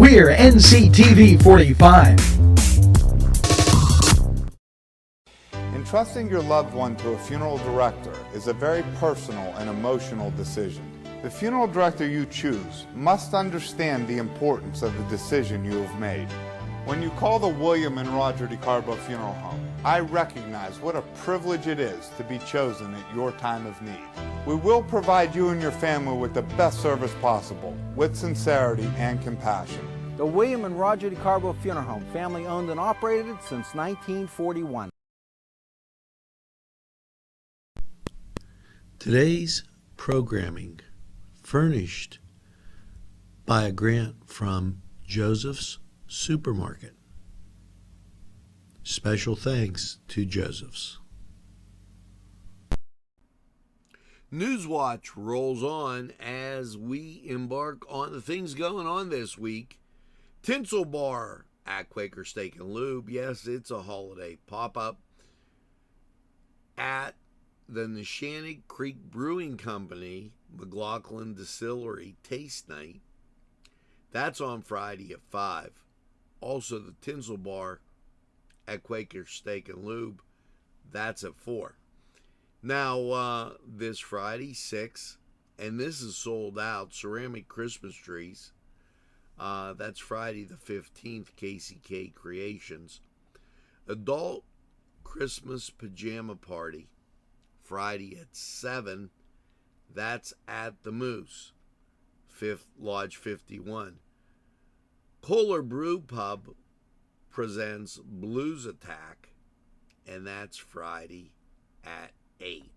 We're Nctv45. Entrusting your loved one to a funeral director is a very personal and emotional decision. The funeral director you choose must understand the importance of the decision you have made. When you call the William and Roger DeCarbo Funeral Home, I recognize what a privilege it is to be chosen at your time of need. We will provide you and your family with the best service possible, with sincerity and compassion. The William and Roger DeCarbo Funeral Home, family owned and operated since 1941. Today's programming furnished by a grant from Joseph's Supermarket. Special thanks to Joseph's. Newswatch rolls on as we embark on the things going on this week. Tinsel Bar at Quaker Steak and Lube. Yes, it's a holiday pop-up at the Neshannock Creek Brewing Company, McLaughlin Distillery Taste Night. That's on Friday at 5. Also, the Tinsel Bar at Quaker Steak and Lube, that's at 4. Now, this Friday, 6, and this is sold out, ceramic Christmas trees. That's Friday the 15th, KCK Creations. Adult Christmas Pajama Party, Friday at 7. That's at the Moose, Lodge 51. Kohler Brew Pub presents Blues Attack, and that's Friday at 8.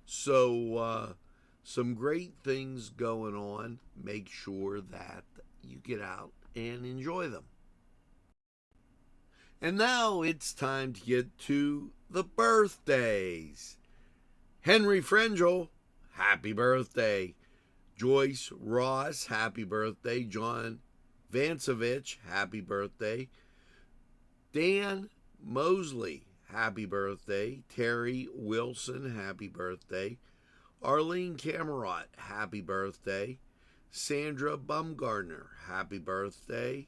So, some great things going on. Make sure that you get out and enjoy them. And now it's time to get to the birthdays. Henry Frangel, happy birthday. Joyce Ross, happy birthday. John Vancevich, happy birthday. Dan Mosley, happy birthday. Terry Wilson, happy birthday. Arlene Camerot, happy birthday. Sandra Bumgardner, happy birthday.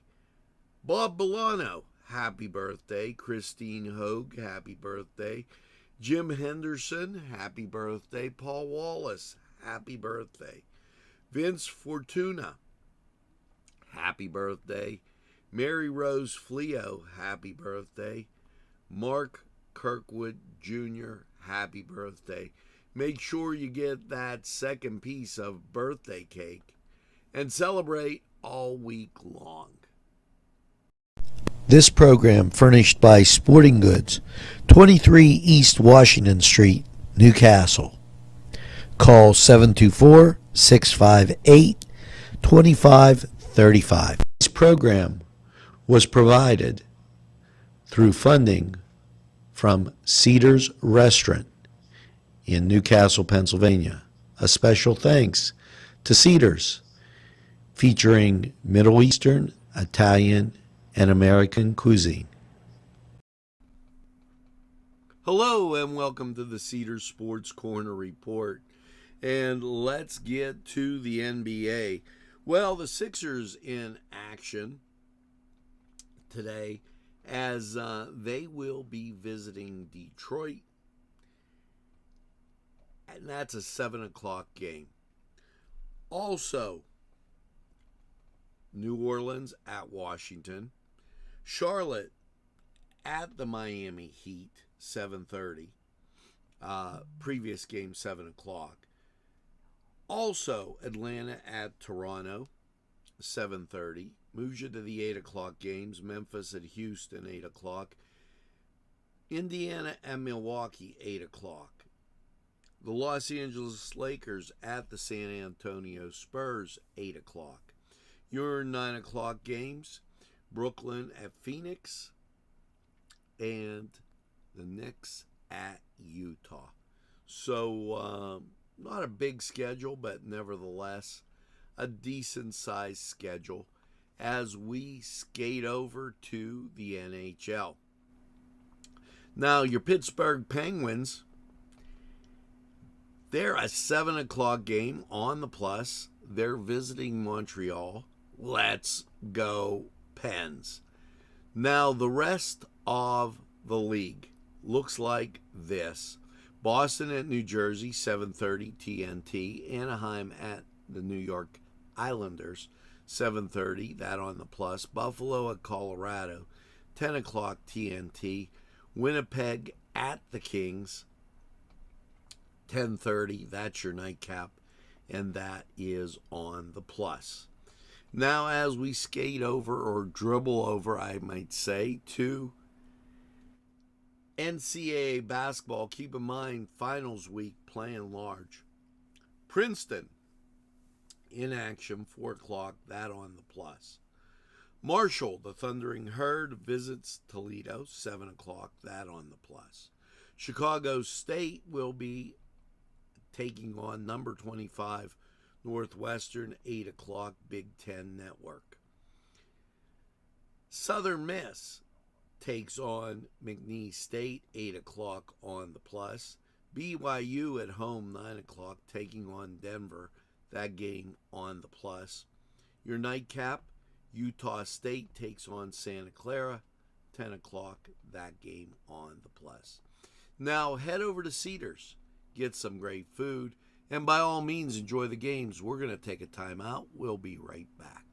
Bob Bolano, happy birthday. Christine Hogue, happy birthday. Jim Henderson, happy birthday. Paul Wallace, happy birthday. Vince Fortuna, happy birthday. Mary Rose Fleo, happy birthday. Mark Kirkwood Jr., happy birthday. Make sure you get that second piece of birthday cake and celebrate all week long. This program furnished by Sporting Goods, 23 East Washington Street, Newcastle. Call 724-658-2535. This program was provided through funding from Cedars Restaurant in Newcastle, Pennsylvania. A special thanks to Cedars, featuring Middle Eastern, Italian, and American cuisine. Hello and welcome to the Cedars Sports Corner Report. And let's get to the NBA. Well, the Sixers in action today as they will be visiting Detroit. And that's a 7 o'clock game. Also, New Orleans at Washington. Charlotte at the Miami Heat, 7:30. Previous game, 7 o'clock. Also, Atlanta at Toronto, 7:30. Moves you to the 8 o'clock games. Memphis at Houston, 8 o'clock. Indiana and Milwaukee, 8 o'clock. The Los Angeles Lakers at the San Antonio Spurs, 8 o'clock. Your 9 o'clock games, Brooklyn at Phoenix, and the Knicks at Utah. So, not a big schedule, but nevertheless, a decent-sized schedule as we skate over to the NHL. Now, your Pittsburgh Penguins, they're a 7 o'clock game on the plus. They're visiting Montreal. Let's Go Pens. Now, the rest of the league looks like this. Boston at New Jersey, 7:30 TNT. Anaheim at the New York Islanders, 7:30, that on the plus. Buffalo at Colorado, 10 o'clock TNT. Winnipeg at the Kings, 10:30, that's your nightcap, and that is on the plus. Now, as we skate over, or dribble over, I might say, to NCAA basketball, keep in mind, finals week playing large. Princeton in action, 4 o'clock, that on the plus. Marshall, the Thundering Herd, visits Toledo, 7 o'clock, that on the plus. Chicago State will be taking on number 25 Northwestern, 8 o'clock, Big Ten Network. Southern Miss takes on McNeese State, 8 o'clock on the plus. BYU at home, 9 o'clock, taking on Denver, that game on the plus. Your nightcap, Utah State takes on Santa Clara, 10 o'clock, that game on the plus. Now head over to Cedars, get some great food, and by all means enjoy the games. We're going to take a time out. We'll be right back.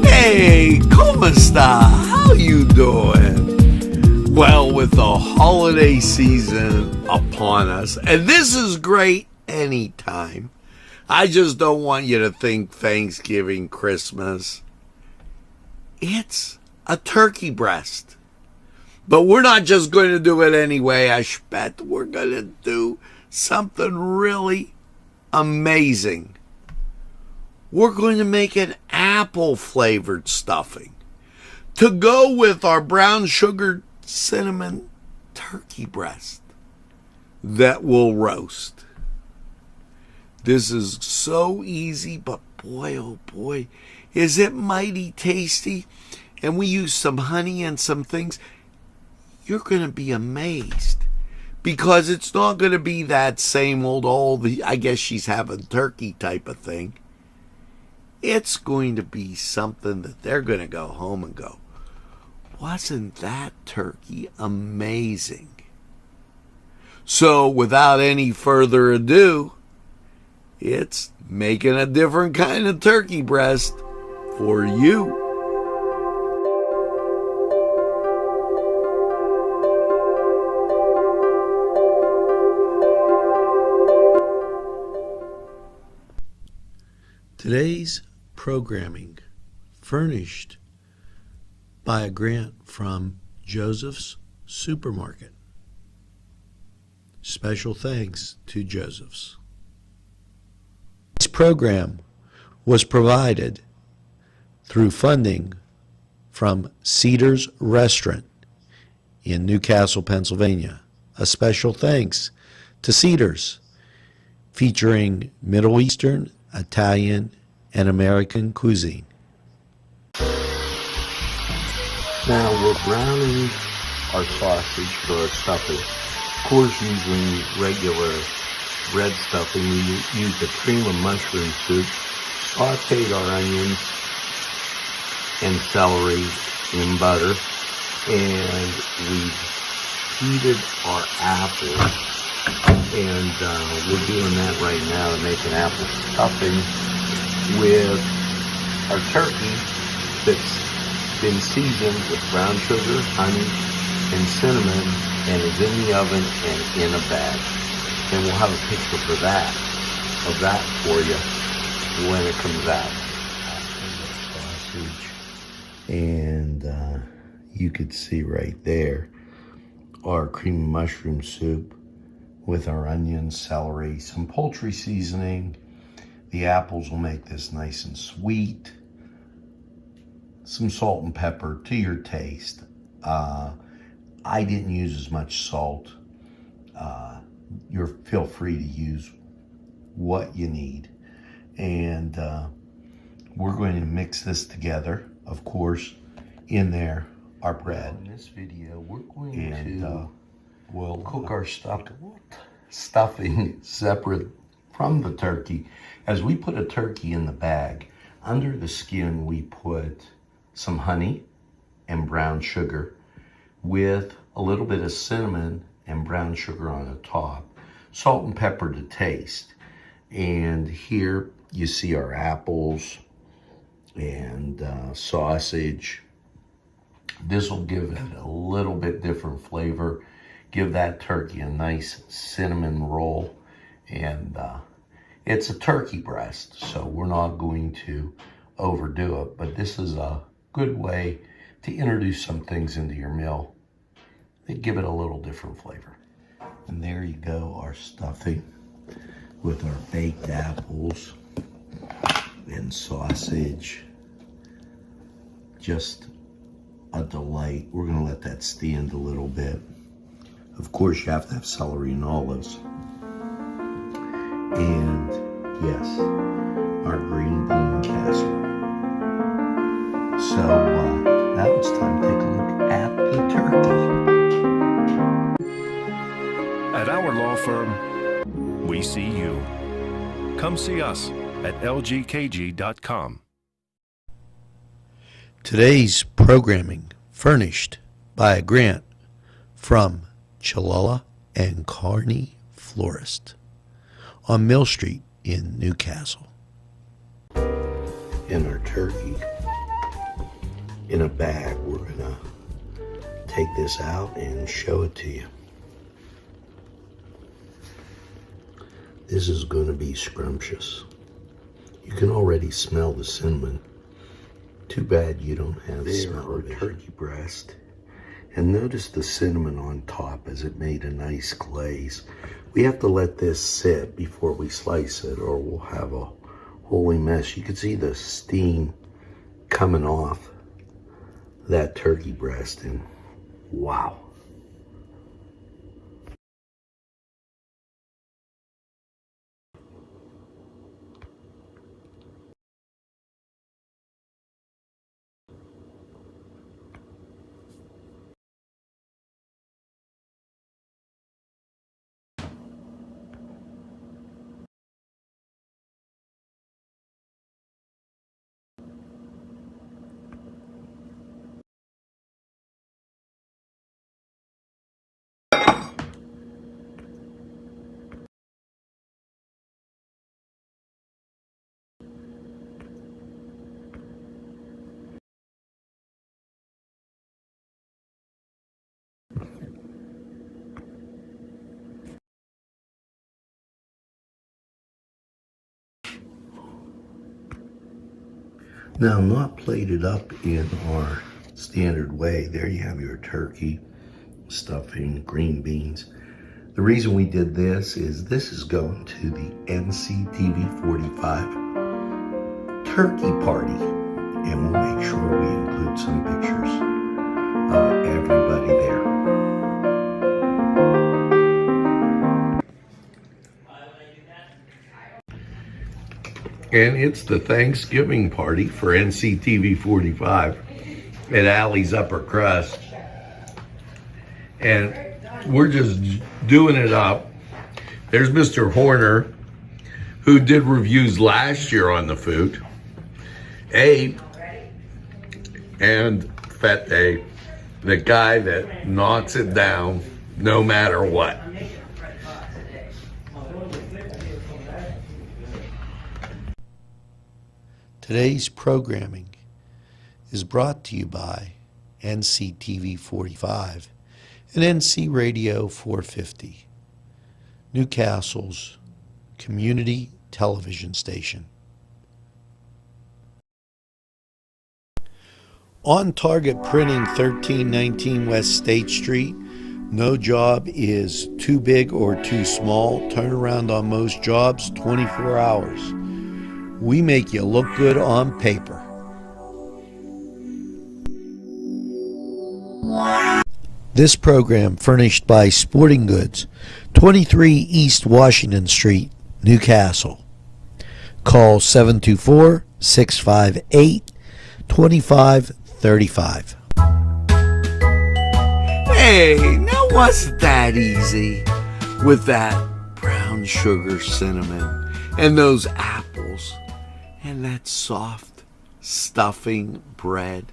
Hey, ¿cómo está? How you doing? Well, with the holiday season upon us, and this is great anytime. I just don't want you to think Thanksgiving, Christmas. It's a turkey breast. But we're not just going to do it anyway, I bet. We're going to do something really amazing. We're going to make an apple-flavored stuffing to go with our brown sugar cinnamon turkey breast that will roast. This is so easy, but boy, oh boy, is it mighty tasty. And we use some honey and some things. You're going to be amazed, because it's not going to be that same old, I guess she's having turkey type of thing. It's going to be something that they're going to go home and go, wasn't that turkey amazing? So without any further ado, it's making a different kind of turkey breast for you. Today's programming furnished by a grant from Joseph's Supermarket. Special thanks to Joseph's. This program was provided through funding from Cedars Restaurant in Newcastle, Pennsylvania. A special thanks to Cedars, featuring Middle Eastern, Italian, and American cuisine. Now we're browning our sausage for our stuffing. Of course, using regular bread stuffing, we used a cream of mushroom soup, sauteed our onions and celery in butter, and we heated our apples. And we're doing that right now to make an apple stuffing with our turkey that's been seasoned with brown sugar, honey, and cinnamon, and is in the oven and in a bag. And we'll have a picture of that for you when it comes out. Sausage And you could see right there our cream and mushroom soup with our onions, celery, some poultry seasoning. The apples will make this nice and sweet. Some salt and pepper to your taste. I didn't use as much salt. You feel free to use what you need. And we're going to mix this together. Of course, in there, our bread. In this video, we're going to we'll cook our stuffing separate from the turkey. As we put a turkey in the bag, under the skin we put some honey and brown sugar with a little bit of cinnamon and brown sugar on the top, salt and pepper to taste. And here you see our apples and sausage. This will give it a little bit different flavor, give that turkey a nice cinnamon roll. And it's a turkey breast, so we're not going to overdo it, but this is a good way to introduce some things into your meal that give it a little different flavor. And there you go, our stuffing with our baked apples and sausage. Just a delight. We're gonna let that stand a little bit. Of course, you have to have celery and olives. And yes, our green bean casserole. So now it's time to take a look at the turkey. At our law firm, we see you. Come see us at lgkg.com. Today's programming furnished by a grant from Chalala and Carney Florist on Mill Street in Newcastle. In our turkey, in a bag, we're gonna take this out and show it to you. This is gonna be scrumptious. You can already smell the cinnamon. Too bad you don't have smell of turkey breast. And notice the cinnamon on top as it made a nice glaze. We have to let this sit before we slice it or we'll have a holy mess. You can see the steam coming off that turkey breast and wow. Now, not plated up in our standard way. There you have your turkey, stuffing, green beans. The reason we did this is going to the Nctv45 turkey party. And we'll make sure we include some pictures of everybody there. And it's the Thanksgiving party for Nctv45 at Allie's Upper Crust. And we're just doing it up. There's Mr. Horner, who did reviews last year on the food. Abe and Fete, the guy that knocks it down no matter what. Today's programming is brought to you by Nctv45 and NC Radio 450, Newcastle's community television station. On Target Printing, 1319 West State Street. No job is too big or too small. Turnaround on most jobs, 24 hours. We make you look good on paper. This program furnished by Sporting Goods, 23 East Washington Street, Newcastle. Call 724-658-2535. Hey, now wasn't that easy? With that brown sugar cinnamon and those apples and that soft stuffing bread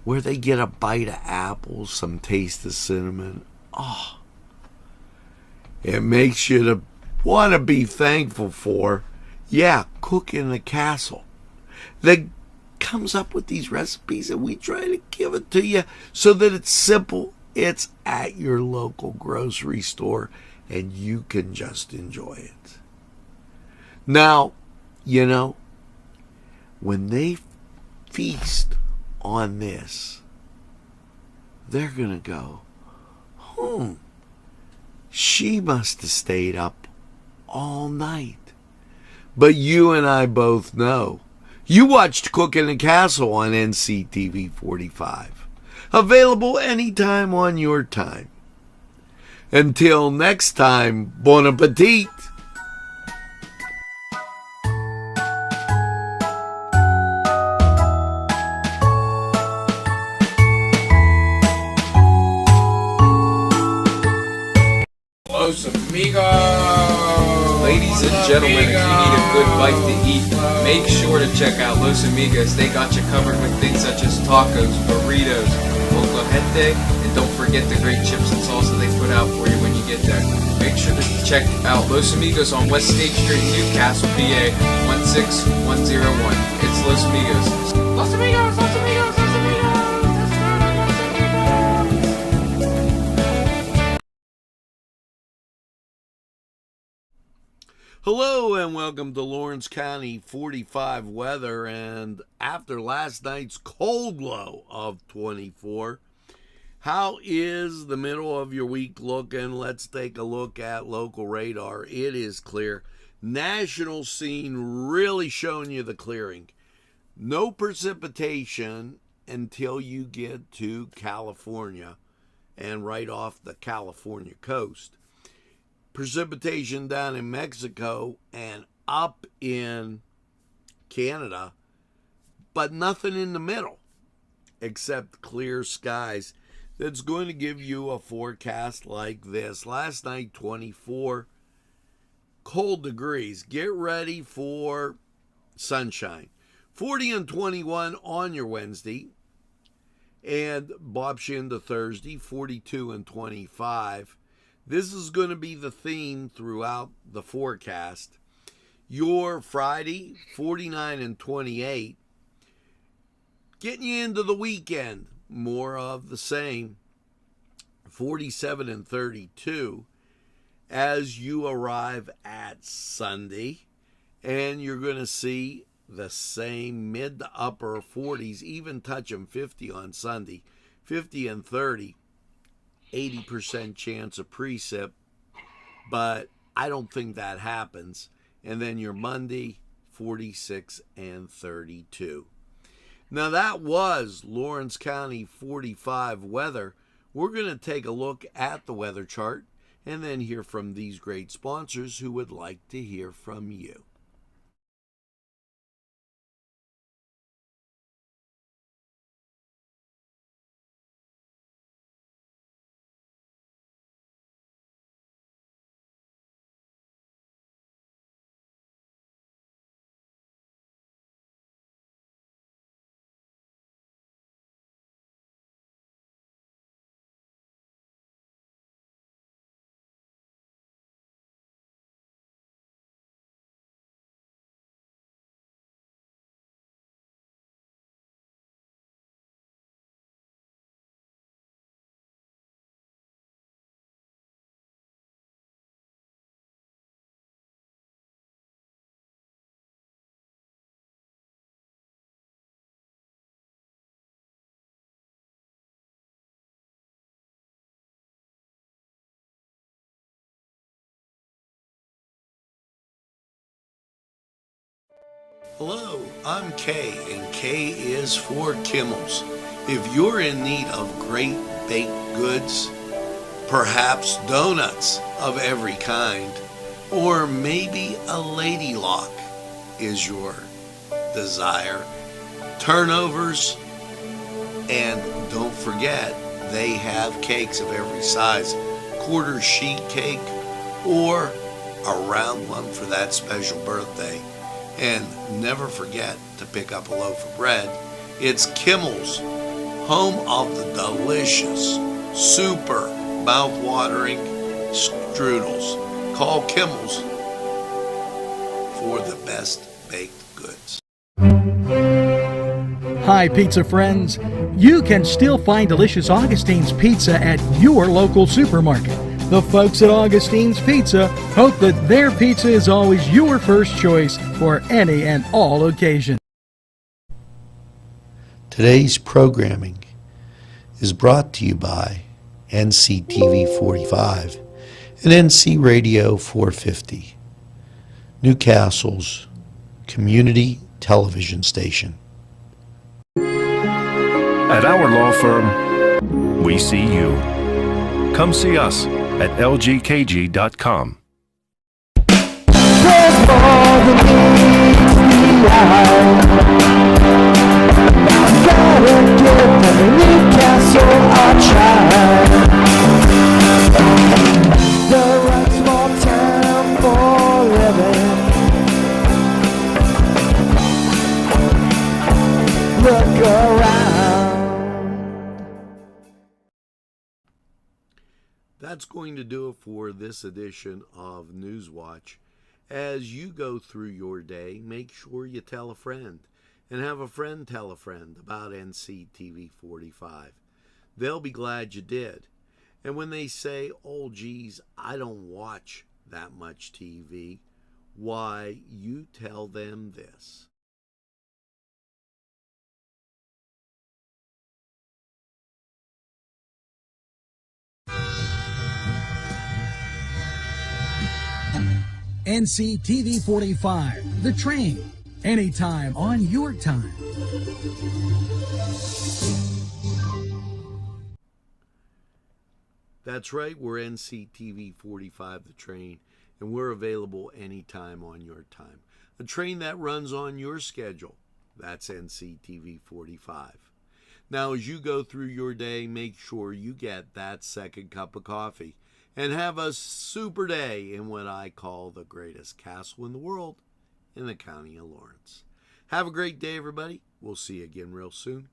where they get a bite of apples, some taste of cinnamon. Oh, it makes you to want to be thankful for, Cook in the Castle. That comes up with these recipes and we try to give it to you so that it's simple. It's at your local grocery store and you can just enjoy it. Now, when they feast on this, they're going to go, she must have stayed up all night. But you and I both know you watched Cook in the Castle on Nctv45. Available anytime on your time. Until next time, bon appetit. Los Amigos! Ladies and gentlemen, if you need a good bite to eat, make sure to check out Los Amigos. They got you covered with things such as tacos, burritos, molcajete, and don't forget the great chips and salsa they put out for you when you get there. Make sure to check out Los Amigos on West State Street, Newcastle, PA, 16101. It's Los Amigos. Los Amigos! Los Amigos! Los Amigos! Hello and welcome to Lawrence County 45 weather. And after last night's cold low of 24, how is the middle of your week looking? Let's take a look at local radar. It is clear. National scene really showing you the clearing. No precipitation until you get to California and right off the California coast. Precipitation down in Mexico and up in Canada, but nothing in the middle except clear skies. That's going to give you a forecast like this. Last night, 24 cold degrees. Get ready for sunshine. 40 and 21 on your Wednesday. And Bob Shin to Thursday, 42 and 25. This is going to be the theme throughout the forecast. Your Friday, 49 and 28. Getting you into the weekend, more of the same. 47 and 32 as you arrive at Sunday. And you're going to see the same mid to upper 40s, even touching 50 on Sunday. 50 and 30. 80% chance of precip, but I don't think that happens. And then your Monday, 46 and 32. Now that was Lawrence County 45 weather. We're going to take a look at the weather chart and then hear from these great sponsors who would like to hear from you. Hello, I'm Kay, and K is for Kimmel's. If you're in need of great baked goods, perhaps donuts of every kind, or maybe a lady lock is your desire, turnovers, and don't forget, they have cakes of every size, quarter sheet cake or a round one for that special birthday. And never forget to pick up a loaf of bread. It's Kimmel's, home of the delicious, super mouth-watering strudels. Call Kimmel's for the best baked goods. Hi, pizza friends. You can still find delicious Augustine's Pizza at your local supermarket. The folks at Augustine's Pizza hope that their pizza is always your first choice for any and all occasions. Today's programming is brought to you by Nctv45 and NC Radio 450, Newcastle's community television station. At our law firm, we see you. Come see us at lgkg.com. There's more than meets the eye. Gotta give every Newcastle a try. The right small town for living. Look around. That's going to do it for this edition of Newswatch. As you go through your day, make sure you tell a friend and have a friend tell a friend about NCTV45. They'll be glad you did. And when they say, oh geez, I don't watch that much TV, why, you tell them this. NCTV 45, The Train, anytime on your time. That's right, we're NCTV 45, The Train, and we're available anytime on your time. A train that runs on your schedule, that's NCTV 45. Now, as you go through your day, make sure you get that second cup of coffee and have a super day in what I call the greatest castle in the world in the county of Lawrence. Have a great day, everybody. We'll see you again real soon.